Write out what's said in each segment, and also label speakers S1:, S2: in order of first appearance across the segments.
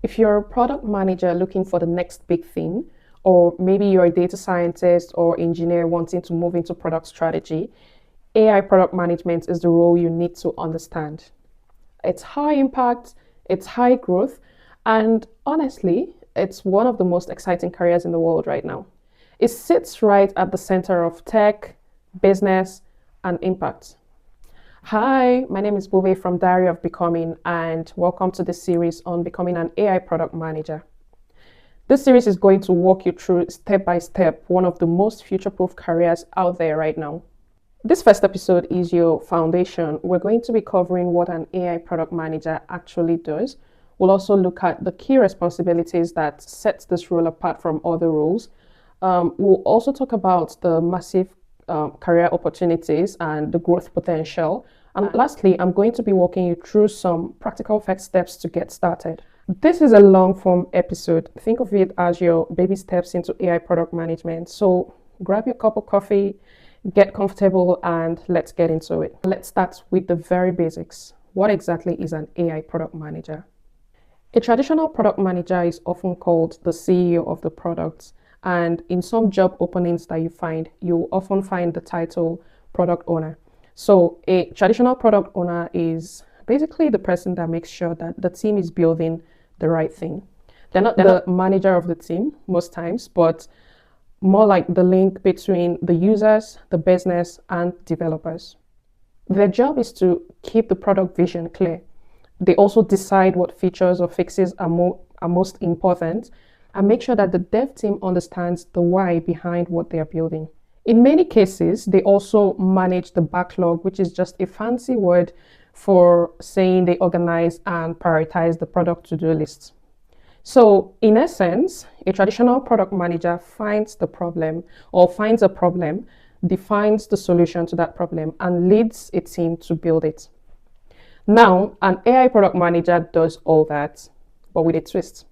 S1: If you're a product manager looking for the next big thing, or maybe you're a data scientist or engineer wanting to move into product strategy, AI product management is the role you need to understand. It's high impact, it's high growth, and honestly, it's one of the most exciting careers in the world right now. It sits right at the center of tech, business, and impact. Hi, my name is Bube from Diary of Becoming, and welcome to this series on becoming an AI product manager. This series is going to walk you through step by step one of the most future-proof careers out there right now. This first episode is your foundation. We're going to be covering what an AI product manager actually does. We'll also look at the key responsibilities that sets this role apart from other roles. We'll also talk about the massive career opportunities and the growth potential. And lastly, I'm going to be walking you through some practical first steps to get started. This is a long form episode. Think of it as your baby steps into AI product management. So grab your cup of coffee, get comfortable, and let's get into it. Let's start with the very basics. What exactly is an AI product manager? A traditional product manager is often called the CEO of the product. And in some job openings that you find, you often find the title product owner. So a traditional product owner is basically the person that makes sure that the team is building the right thing. They're not the manager of the team most times, but more like the link between the users, the business, and developers. Their job is to keep the product vision clear. They also decide what features or fixes are most important and make sure that the dev team understands the why behind what they are building. In many cases, they also manage the backlog, which is just a fancy word for saying they organize and prioritize the product to-do lists. So in essence, a traditional product manager finds a problem, defines the solution to that problem, and leads a team to build it. Now, an AI product manager does all that, but with a twist.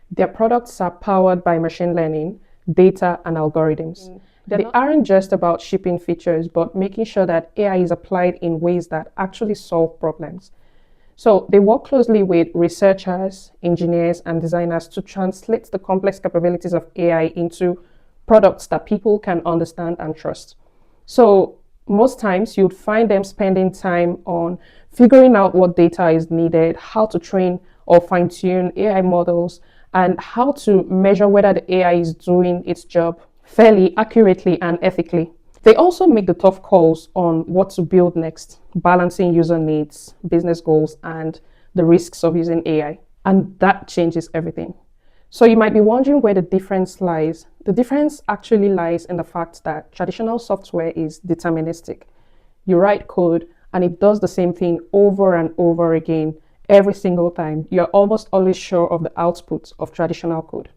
S1: Their products are powered by machine learning, data, and algorithms. They aren't just about shipping features, but making sure that AI is applied in ways that actually solve problems. So they work closely with researchers, engineers, and designers to translate the complex capabilities of AI into products that people can understand and trust. So most times you'd find them spending time on figuring out what data is needed, how to train or fine-tune AI models, and how to measure whether the AI is doing its job fairly, accurately, and ethically. They also make the tough calls on what to build next, balancing user needs, business goals, and the risks of using AI. And that changes everything. So you might be wondering where the difference lies. The difference actually lies in the fact that traditional software is deterministic. You write code and it does the same thing over and over again every single time. You're almost always sure of the output of traditional code.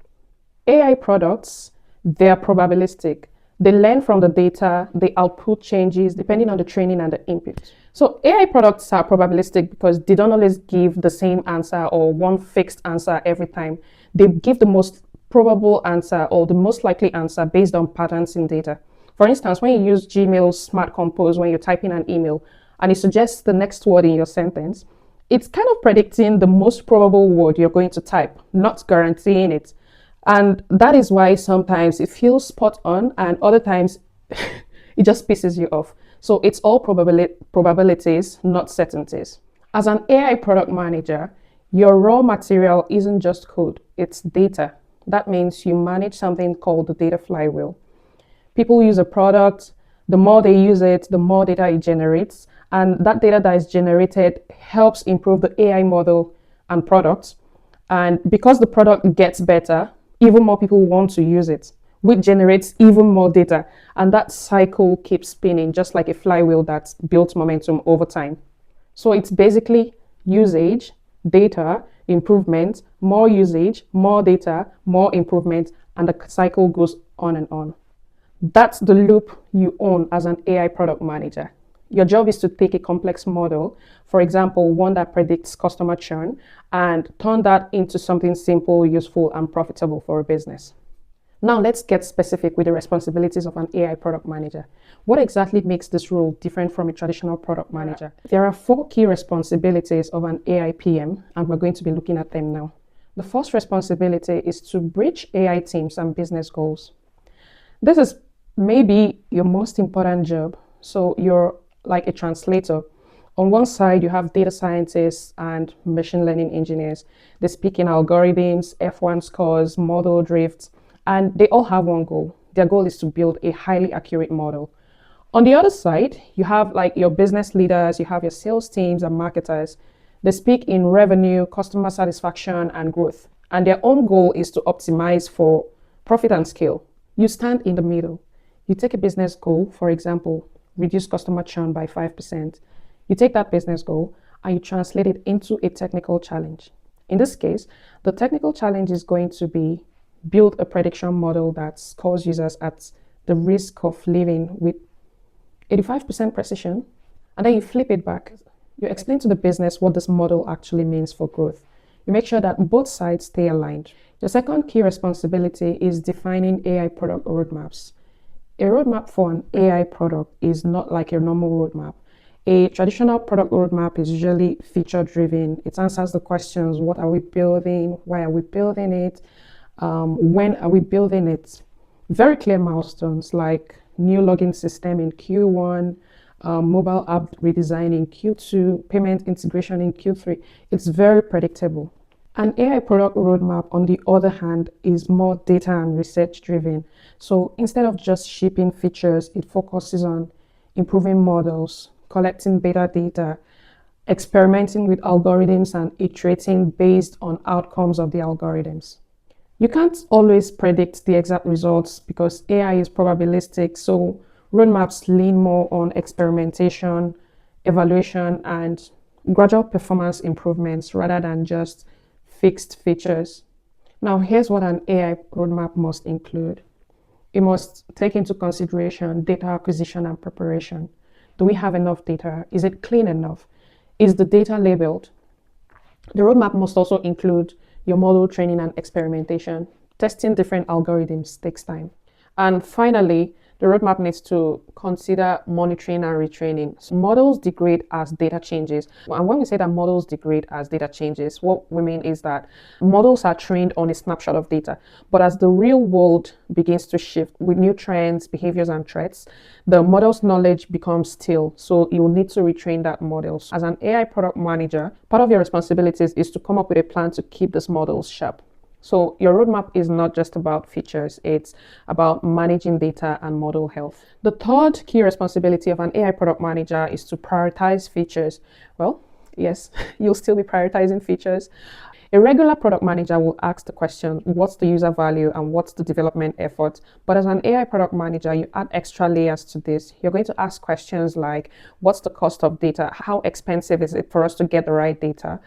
S1: AI products, they're probabilistic. They learn from the data, they output changes depending on the training and the input. So AI products are probabilistic because they don't always give the same answer or one fixed answer every time. They give the most probable answer or the most likely answer based on patterns in data. For instance, when you use Gmail's Smart Compose when you're typing an email and it suggests the next word in your sentence, it's kind of predicting the most probable word you're going to type, not guaranteeing it. And that is why sometimes it feels spot on and other times it just pisses you off. So it's all probabilities, not certainties. As an AI product manager, your raw material isn't just code, it's data. That means you manage something called the data flywheel. People use a product, the more they use it, the more data it generates. And that data that is generated helps improve the AI model and product. And because the product gets better, even more people want to use it, which generates even more data. And that cycle keeps spinning, just like a flywheel that's built momentum over time. So it's basically usage, data, improvement, more usage, more data, more improvement, and the cycle goes on and on. That's the loop you own as an AI product manager. Your job is to take a complex model, for example, one that predicts customer churn, and turn that into something simple, useful, and profitable for a business. Now let's get specific with the responsibilities of an AI product manager. What exactly makes this role different from a traditional product manager? There are 4 key responsibilities of an AI PM, and we're going to be looking at them now. The first responsibility is to bridge AI teams and business goals. This is maybe your most important job. So you're like a translator. On one side, you have data scientists and machine learning engineers. They speak in algorithms, F1 scores, model drifts, and they all have one goal. Their goal is to build a highly accurate model. On the other side, you have like your business leaders, you have your sales teams and marketers. They speak in revenue, customer satisfaction, and growth. And their own goal is to optimize for profit and scale. You stand in the middle. You take a business goal, for example, reduce customer churn by 5%. You take that business goal and you translate it into a technical challenge. In this case, the technical challenge is going to be build a prediction model that scores users at the risk of living with 85% precision, and then you flip it back. You explain to the business what this model actually means for growth. You make sure that both sides stay aligned. The second key responsibility is defining AI product roadmaps. A roadmap for an AI product is not like a normal roadmap. A traditional product roadmap is usually feature driven. It answers the questions: what are we building? Why are we building it? When are we building it? Very clear milestones like new login system in Q1, mobile app redesign in Q2, payment integration in Q3. It's very predictable. An AI product roadmap, on the other hand, is more data and research driven. So instead of just shipping features, it focuses on improving models, collecting beta data, experimenting with algorithms, and iterating based on outcomes of the algorithms. You can't always predict the exact results because AI is probabilistic, so roadmaps lean more on experimentation, evaluation, and gradual performance improvements rather than just fixed features. Now, here's what an AI roadmap must include. It must take into consideration data acquisition and preparation. Do we have enough data? Is it clean enough? Is the data labeled? The roadmap must also include your model training and experimentation. Testing different algorithms takes time. And finally, the roadmap needs to consider monitoring and retraining. So models degrade as data changes. And when we say that models degrade as data changes, what we mean is that models are trained on a snapshot of data. But as the real world begins to shift with new trends, behaviors, and threats, the model's knowledge becomes stale. So you will need to retrain that model. As an AI product manager, part of your responsibilities is to come up with a plan to keep these models sharp. So your roadmap is not just about features, it's about managing data and model health. The third key responsibility of an AI product manager is to prioritize features. Well, yes, you'll still be prioritizing features. A regular product manager will ask the question, what's the user value and what's the development effort? But as an AI product manager, you add extra layers to this. You're going to ask questions like, what's the cost of data? How expensive is it for us to get the right data?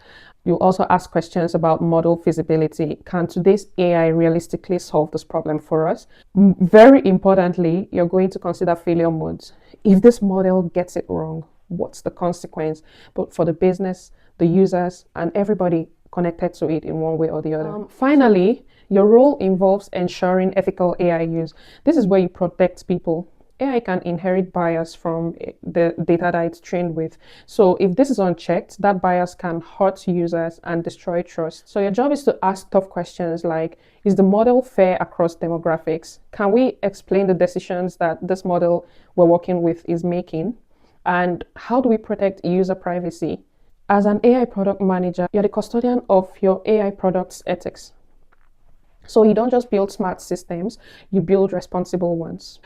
S1: You'll also ask questions about model feasibility. Can today's AI realistically solve this problem for us? Very importantly, you're going to consider failure modes. If this model gets it wrong, what's the consequence? But for the business, the users, and everybody connected to it in one way or the other. Finally, your role involves ensuring ethical AI use. This is where you protect people. AI can inherit bias from the data that it's trained with. So if this is unchecked, that bias can hurt users and destroy trust. So your job is to ask tough questions like, is the model fair across demographics? Can we explain the decisions that this model we're working with is making? And how do we protect user privacy? As an AI product manager, you're the custodian of your AI product's ethics. So you don't just build smart systems, you build responsible ones.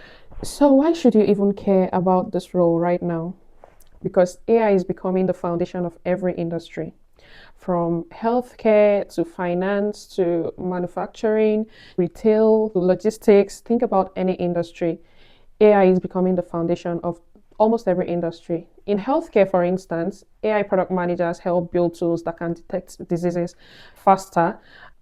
S1: So why should you even care about this role right now? Because AI is becoming the foundation of every industry, from healthcare to finance to manufacturing, retail, logistics. Think about any industry. AI is becoming the foundation of almost every industry. In healthcare, for instance, AI product managers help build tools that can detect diseases faster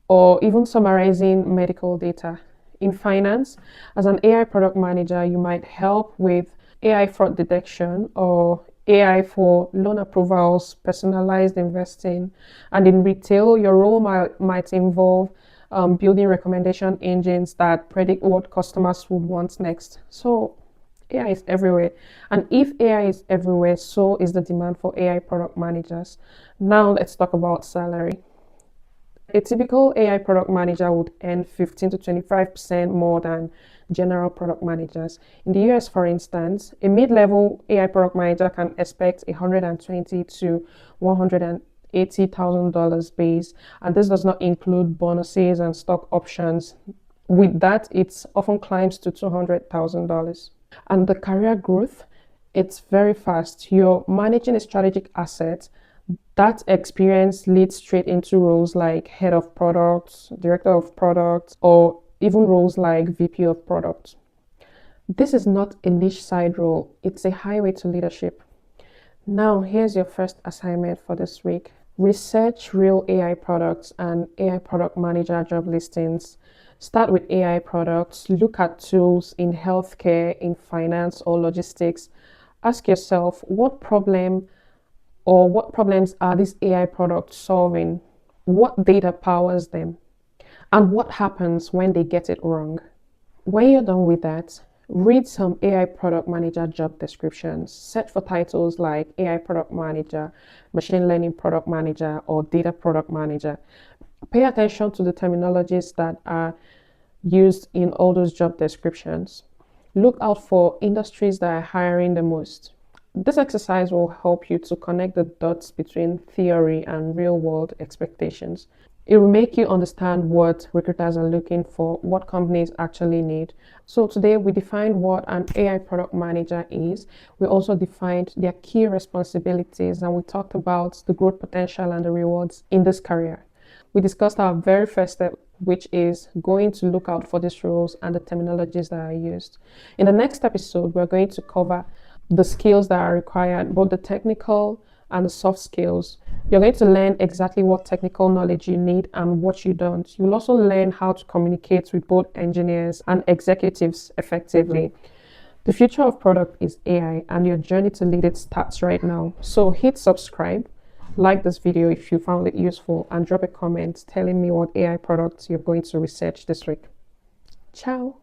S1: or even summarizing medical data. In finance, as an AI product manager, you might help with AI fraud detection or AI for loan approvals, personalized investing. And in retail, your role might involve building recommendation engines that predict what customers would want next. So AI is everywhere. And if AI is everywhere, so is the demand for AI product managers. Now let's talk about salary. A typical AI product manager would earn 15 to 25% more than general product managers. In the US, for instance, a mid-level AI product manager can expect 120 to $180,000 base, and this does not include bonuses and stock options. With that, it often climbs to $200,000. And the career growth, it's very fast. You're managing a strategic asset. That experience leads straight into roles like head of products, director of products, or even roles like VP of product. This is not a niche side role, it's a highway to leadership. Now, here's your first assignment for this week. Research real AI products and AI product manager job listings. Start with AI products, look at tools in healthcare, in finance, or logistics. Ask yourself what problem or what problems are these AI products solving? What data powers them? And what happens when they get it wrong? When you're done with that, read some AI product manager job descriptions. Search for titles like AI product manager, machine learning product manager, or data product manager. Pay attention to the terminologies that are used in all those job descriptions. Look out for industries that are hiring the most. This exercise will help you to connect the dots between theory and real world expectations. It will make you understand what recruiters are looking for, what companies actually need. So today we defined what an AI product manager is. We also defined their key responsibilities, and we talked about the growth potential and the rewards in this career. We discussed our very first step, which is going to look out for these roles and the terminologies that are used. In the next episode, we're going to cover the skills that are required, both the technical and the soft skills. You're going to learn exactly what technical knowledge you need and what you don't. You'll also learn how to communicate with both engineers and executives effectively. The future of product is AI, and your journey to lead it starts right now. So hit subscribe, like this video if you found it useful, and drop a comment telling me what AI products you're going to research this week. Ciao.